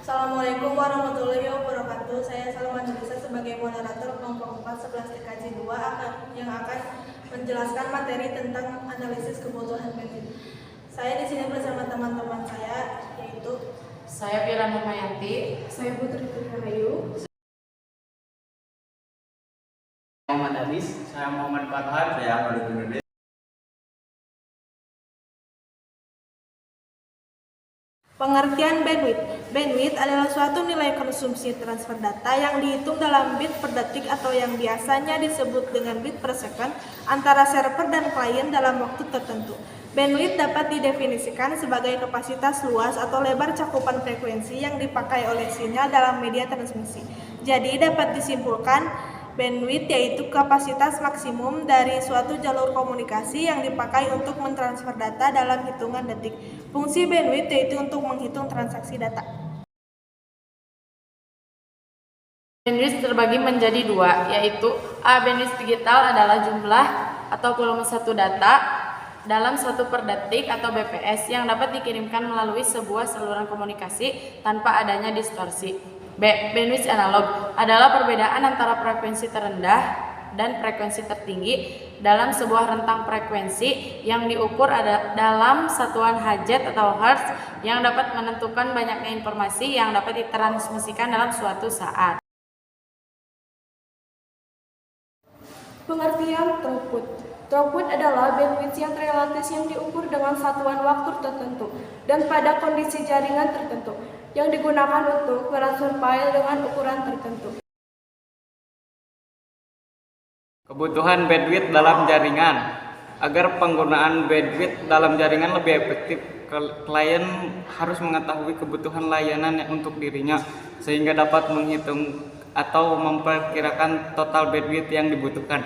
Assalamualaikum warahmatullahi wabarakatuh. Saya Salman Nurisa sebagai moderator kelompok 4 11 TKJ 2 yang akan menjelaskan materi tentang analisis kebutuhan bandwidth. Saya di sini bersama teman-teman saya, yaitu saya Pira Nurmayanti, saya Putri Rahayu, Muhammad Adis, saya Muhammad Farhan, saya Ahmad Nurdin. pengertian bandwidth. Bandwidth adalah suatu nilai konsumsi transfer data yang dihitung dalam bit per detik atau yang biasanya disebut dengan bit per second antara server dan klien dalam waktu tertentu. Bandwidth dapat didefinisikan sebagai kapasitas luas atau lebar cakupan frekuensi yang dipakai oleh sinyal dalam media transmisi. Jadi dapat disimpulkan bandwidth yaitu kapasitas maksimum dari suatu jalur komunikasi yang dipakai untuk mentransfer data dalam hitungan detik. Fungsi bandwidth yaitu untuk menghitung transaksi data. bandwidth terbagi menjadi dua, yaitu A. Bandwidth digital adalah jumlah atau volume satu data dalam 1 per detik atau BPS yang dapat dikirimkan melalui sebuah saluran komunikasi tanpa adanya distorsi. B. Bandwidth analog adalah perbedaan antara frekuensi terendah dan frekuensi tertinggi dalam sebuah rentang frekuensi yang diukur dalam satuan hz atau hertz yang dapat menentukan banyaknya informasi yang dapat ditransmisikan dalam suatu saat. pengertian throughput. Throughput adalah bandwidth yang relatif yang diukur dengan satuan waktu tertentu dan pada kondisi jaringan tertentu yang digunakan untuk transfer file dengan ukuran tertentu. Kebutuhan bandwidth dalam jaringan. Agar penggunaan bandwidth dalam jaringan lebih efektif, klien harus mengetahui kebutuhan layanan untuk dirinya sehingga dapat menghitung atau memperkirakan total bandwidth yang dibutuhkan.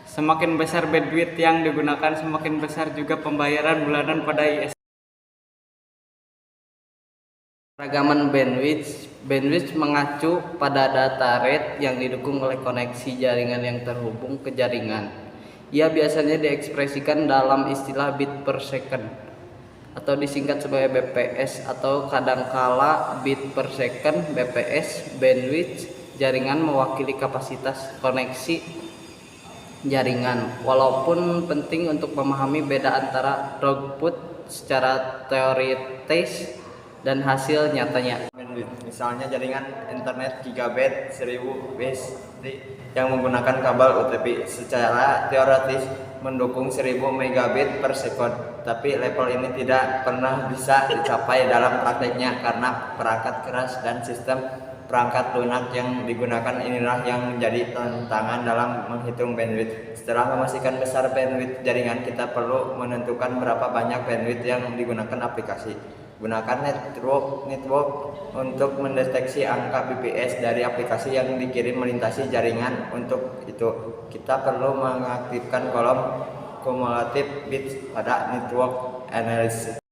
Semakin besar bandwidth yang digunakan, semakin besar juga pembayaran bulanan pada ISP. Peragaman bandwidth mengacu pada data rate yang didukung oleh koneksi jaringan yang terhubung ke jaringan. Ia biasanya diekspresikan dalam istilah bit per second atau disingkat sebagai BPS atau kadangkala bit per second BPS. Bandwidth jaringan mewakili kapasitas koneksi jaringan. Walaupun penting untuk memahami beda antara throughput secara teoritis dan hasil nyatanya. Misalnya jaringan internet gigabit 1000 bits yang menggunakan kabel UTP secara teoritis mendukung 1000 megabit per second, tapi level ini tidak pernah bisa dicapai dalam prakteknya karena perangkat keras dan sistem perangkat lunak yang digunakan inilah yang menjadi tantangan dalam menghitung bandwidth. Setelah memastikan besar bandwidth jaringan, kita perlu menentukan berapa banyak bandwidth yang digunakan aplikasi. Gunakan network untuk mendeteksi angka BPS dari aplikasi yang dikirim melintasi jaringan. Untuk itu, kita perlu mengaktifkan kolom cumulative bits pada network analysis.